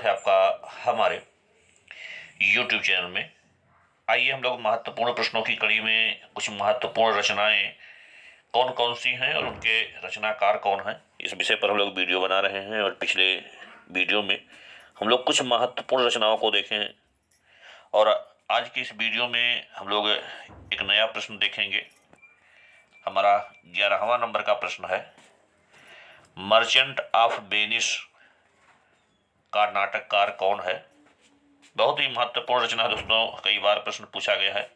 स्वागत है आपका हमारे YouTube चैनल में। आइए हम लोग महत्वपूर्ण प्रश्नों की कड़ी में कुछ महत्वपूर्ण रचनाएं कौन कौन सी हैं और उनके रचनाकार कौन हैं, इस विषय पर हम लोग वीडियो बना रहे हैं। और पिछले वीडियो में हम लोग कुछ महत्वपूर्ण रचनाओं को देखे हैं और आज की इस वीडियो में हम लोग एक नया प्रश्न देखेंगे। हमारा 11वां नंबर का प्रश्न है, मर्चेंट ऑफ वेनिस का नाटककार कौन है। बहुत ही महत्वपूर्ण रचना है दोस्तों, कई बार प्रश्न पूछा गया है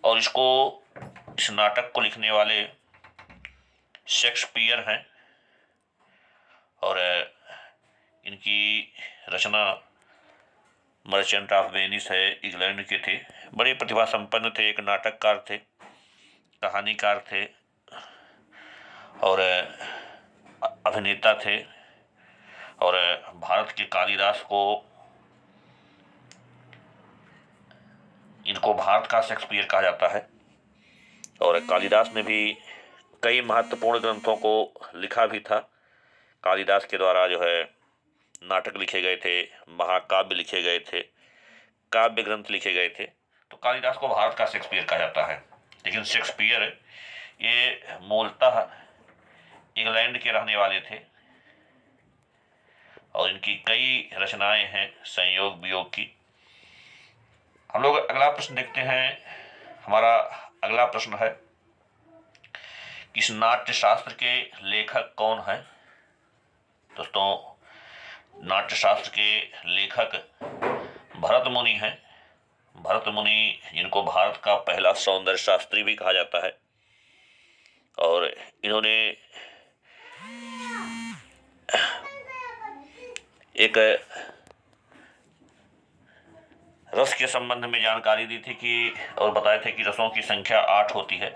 और इस नाटक को लिखने वाले शेक्सपियर हैं और इनकी रचना मर्चेंट ऑफ वेनिस है, इंग्लैंड के थे। बड़े प्रतिभा संपन्न थे, एक नाटककार थे, कहानीकार थे और अभिनेता थे और भारत के कालिदास को इनको भारत का शेक्सपियर कहा जाता है। और कालिदास ने भी कई महत्वपूर्ण ग्रंथों को लिखा भी था। कालिदास के द्वारा जो है नाटक लिखे गए थे, महाकाव्य लिखे गए थे, काव्य ग्रंथ लिखे गए थे। तो कालिदास को भारत का शेक्सपियर कहा जाता है। लेकिन शेक्सपियर ये मूलतः इंग्लैंड के रहने वाले थे और इनकी कई रचनाएं हैं संयोग वियोग की। हम लोग अगला प्रश्न देखते हैं। हमारा अगला प्रश्न है, इस नाट्य शास्त्र के लेखक कौन है। दोस्तों, नाट्य शास्त्र के लेखक भरत मुनि हैं। भरत मुनि, जिनको भारत का पहला सौंदर्य शास्त्री भी कहा जाता है, और इन्होंने एक रस के संबंध में जानकारी दी थी कि और बताए थे कि रसों की संख्या 8 होती है।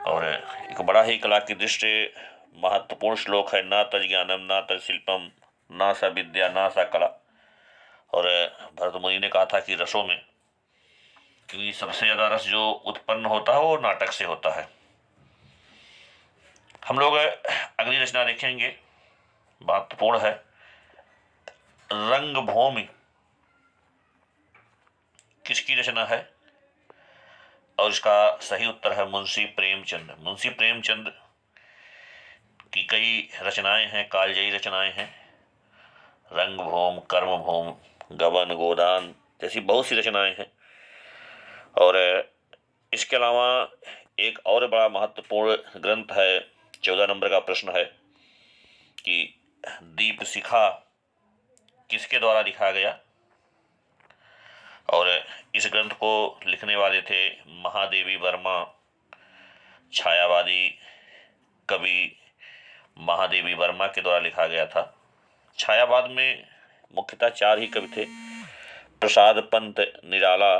और एक बड़ा ही कला की दृष्टि महत्वपूर्ण श्लोक है, ना तज ज्ञानम ना तज शिल्पम ना सा विद्या ना सा कला। और भरत मुनि ने कहा था कि रसों में, क्योंकि सबसे ज्यादा रस जो उत्पन्न होता है वो नाटक से होता है। हम लोग अगली रचना देखेंगे, महत्वपूर्ण है, रंगभूमि किसकी रचना है। और इसका सही उत्तर है मुंशी प्रेमचंद। मुंशी प्रेमचंद की कई रचनाएं हैं, कालजयी रचनाएं हैं। रंगभूम, कर्मभूम, गबन, गोदान जैसी बहुत सी रचनाएं हैं। और इसके अलावा एक और बड़ा महत्वपूर्ण ग्रंथ है, 14 नंबर का प्रश्न है कि दीप शिखा किसके द्वारा लिखा गया। और इस ग्रंथ को लिखने वाले थे महादेवी वर्मा, छायावादी कवि महादेवी वर्मा के द्वारा लिखा गया था। छायावाद में मुख्यतः 4 ही कवि थे, प्रसाद पंत निराला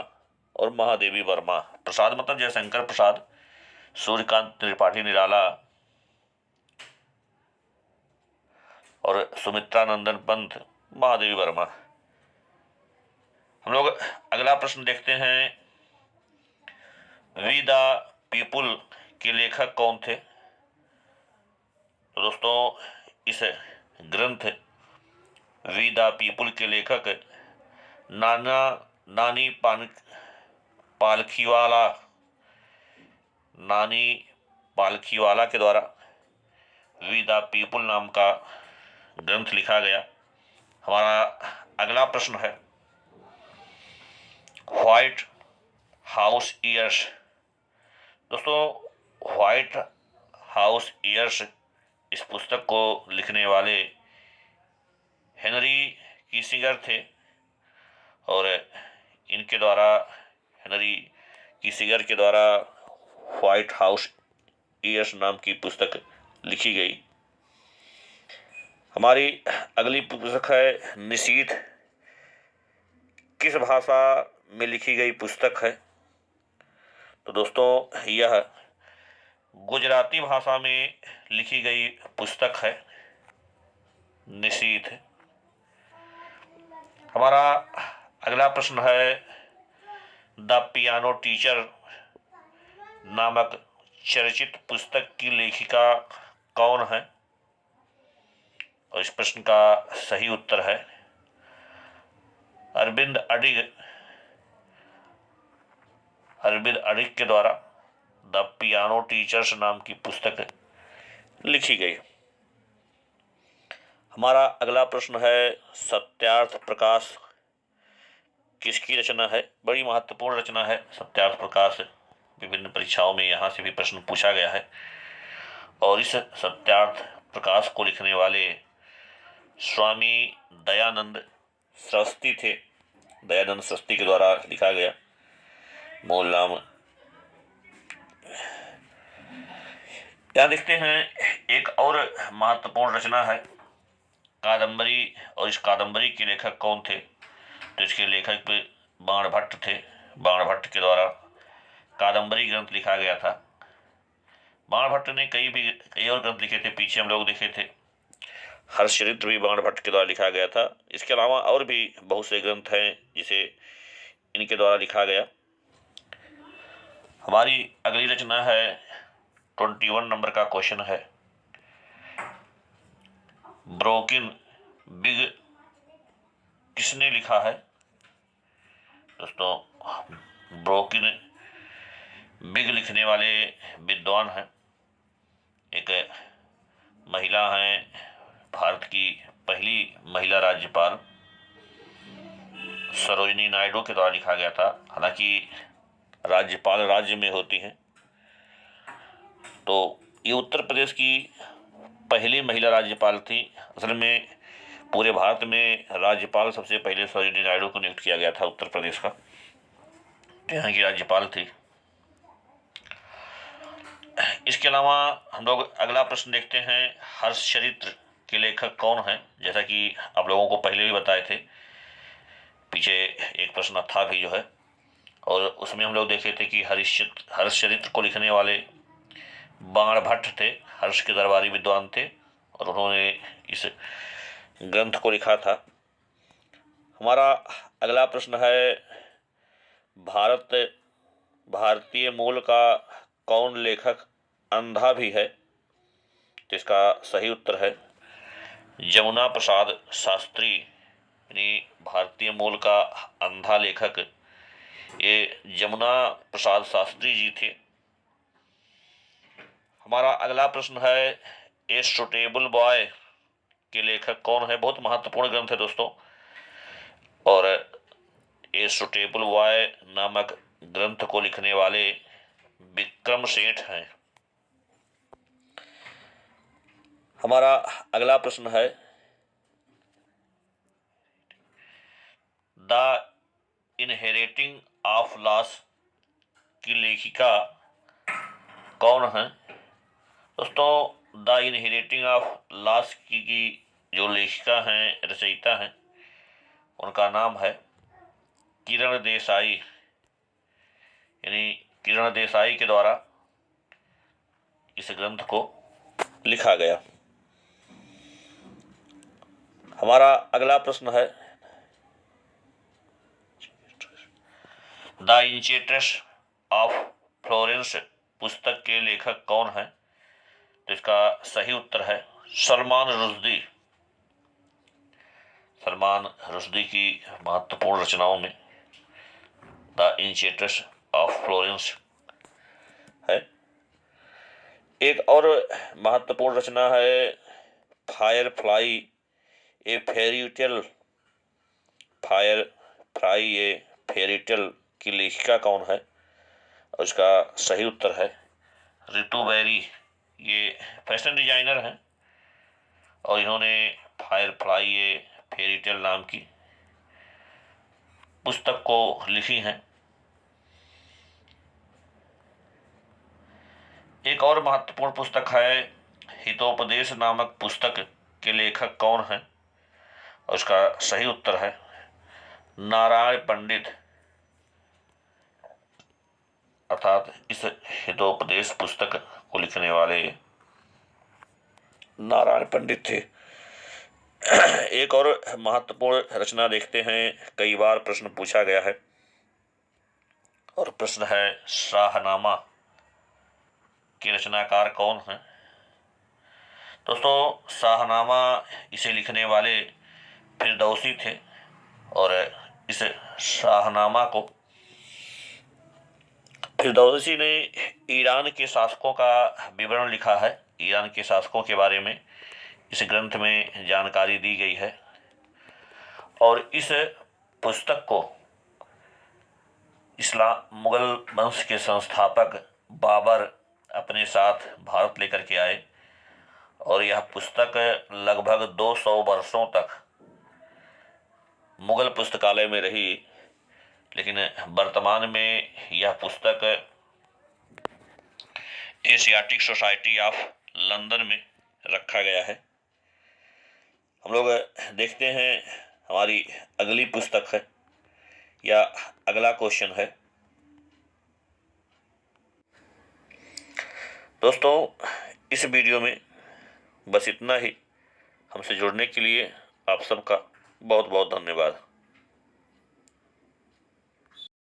और महादेवी वर्मा। प्रसाद मतलब जयशंकर प्रसाद, सूर्यकांत त्रिपाठी निराला और सुमित्रानंदन पंत महादेवी वर्मा। हम लोग अगला प्रश्न देखते हैं, वी द पीपुल के लेखक कौन थे। तो दोस्तों, इस ग्रंथ वी द पीपुल के लेखक नानी पालखीवाला के द्वारा वी द पीपुल नाम का ग्रंथ लिखा गया। हमारा अगला प्रश्न है, व्हाइट हाउस ईयर्स। दोस्तों, व्हाइट हाउस ईयर्स इस पुस्तक को लिखने वाले हेनरी किसिंगर थे और इनके द्वारा, हेनरी किसिंगर के द्वारा व्हाइट हाउस ईयर्स नाम की पुस्तक लिखी गई। हमारी अगली पुस्तक है, निशीथ किस भाषा में लिखी गई पुस्तक है। तो दोस्तों, यह गुजराती भाषा में लिखी गई पुस्तक है निशीथ। हमारा अगला प्रश्न है, द पियानो टीचर नामक चर्चित पुस्तक की लेखिका कौन है। और इस प्रश्न का सही उत्तर है अरविंद अडिग के द्वारा द पियानो टीचर्स नाम की पुस्तक लिखी गई। हमारा अगला प्रश्न है सत्यार्थ प्रकाश किसकी रचना है? बड़ी महत्वपूर्ण रचना है सत्यार्थ प्रकाश। विभिन्न परीक्षाओं में यहाँ से भी प्रश्न पूछा गया है और इस सत्यार्थ प्रकाश को लिखने वाले स्वामी दयानंद सरस्वती थे। दयानंद सरस्वती के द्वारा लिखा गया मूल नाम। यहाँ देखते हैं एक और महत्वपूर्ण रचना है कादम्बरी, और इस कादम्बरी के लेखक कौन थे? तो इसके लेखक बाणभट्ट थे। बाणभट्ट के द्वारा कादम्बरी ग्रंथ लिखा गया था। बाणभट्ट ने कई और ग्रंथ लिखे थे, पीछे हम लोग देखे थे। हर्षचरित्र भी बाणभट्ट के द्वारा लिखा गया था। इसके अलावा और भी बहुत से ग्रंथ हैं जिसे इनके द्वारा लिखा गया। हमारी अगली रचना है 21 नंबर का क्वेश्चन है, ब्रोकिन बिग किसने लिखा है? दोस्तों, ब्रोकिन बिग लिखने वाले विद्वान हैं, एक महिला हैं, भारत की पहली महिला राज्यपाल सरोजिनी नायडू के द्वारा लिखा गया था। हालांकि राज्यपाल राज्य में होती हैं, तो ये उत्तर प्रदेश की पहली महिला राज्यपाल थी। असल में पूरे भारत में राज्यपाल सबसे पहले सरोजिनी नायडू को नियुक्त किया गया था उत्तर प्रदेश का, यहाँ की राज्यपाल थी। इसके अलावा हम लोग अगला प्रश्न देखते हैं, हर्षचरित्र के लेखक कौन हैं? जैसा कि आप लोगों को पहले भी बताए थे, पीछे एक प्रश्न था भी जो है, और उसमें हम लोग देखे थे कि हर्षचरित्र को लिखने वाले बाणभट्ट थे, हर्ष के दरबारी विद्वान थे, और उन्होंने इस ग्रंथ को लिखा था। हमारा अगला प्रश्न है, भारतीय मूल का कौन लेखक अंधा भी है? तो इसका सही उत्तर है जमुना प्रसाद शास्त्री, यानी भारतीय मूल का अंधा लेखक ये जमुना प्रसाद शास्त्री जी थे। हमारा अगला प्रश्न है, ए सुटेबल बॉय के लेखक कौन है? बहुत महत्वपूर्ण ग्रंथ है दोस्तों, और ए सुटेबल बॉय नामक ग्रंथ को लिखने वाले विक्रम सेठ हैं। हमारा अगला प्रश्न है, द इनहेरिटिंग ऑफ लॉस की लेखिका कौन है? दोस्तों, द इनहेरिटिंग ऑफ लॉस की जो लेखिका हैं, रचयिता हैं, उनका नाम है किरण देसाई, यानी किरण देसाई के द्वारा इस ग्रंथ को लिखा गया। हमारा अगला प्रश्न है, द इंचेट्रेस ऑफ फ्लोरेंस पुस्तक के लेखक कौन है? तो इसका सही उत्तर है सलमान रुश्दी। सलमान रुश्दी की महत्वपूर्ण रचनाओं में द इंचेट्रेस ऑफ फ्लोरेंस है। एक और महत्वपूर्ण रचना है फायर फ्लाई ए फेरी टेल। फायर फ्लाई ए फेरी टेल की लेखिका कौन है? और इसका सही उत्तर है रितु बेरी। ये फैशन डिजाइनर हैं और इन्होंने फायर फ्लाई ए फेरी टेल नाम की पुस्तक को लिखी है। एक और महत्वपूर्ण पुस्तक है हितोपदेश नामक पुस्तक के लेखक कौन है? और उसका सही उत्तर है नारायण पंडित, अर्थात इस हितोपदेश पुस्तक को लिखने वाले नारायण पंडित थे। एक और महत्वपूर्ण रचना देखते हैं, कई बार प्रश्न पूछा गया है, और प्रश्न है शाहनामा के रचनाकार कौन है? दोस्तों, शाहनामा इसे लिखने वाले फिरदौसी थे, और इस शाहनामा को फिरदौसी ने ईरान के शासकों का विवरण लिखा है। ईरान के शासकों के बारे में इस ग्रंथ में जानकारी दी गई है और इस पुस्तक को मुगल वंश के संस्थापक बाबर अपने साथ भारत लेकर के आए और यह पुस्तक लगभग 200 वर्षों तक मुगल पुस्तकालय में रही, लेकिन वर्तमान में यह पुस्तक एशियाटिक सोसाइटी ऑफ लंदन में रखा गया है। हम लोग देखते हैं हमारी अगली पुस्तक है या अगला क्वेश्चन है। दोस्तों, इस वीडियो में बस इतना ही। हमसे जुड़ने के लिए आप सबका बहुत बहुत धन्यवाद।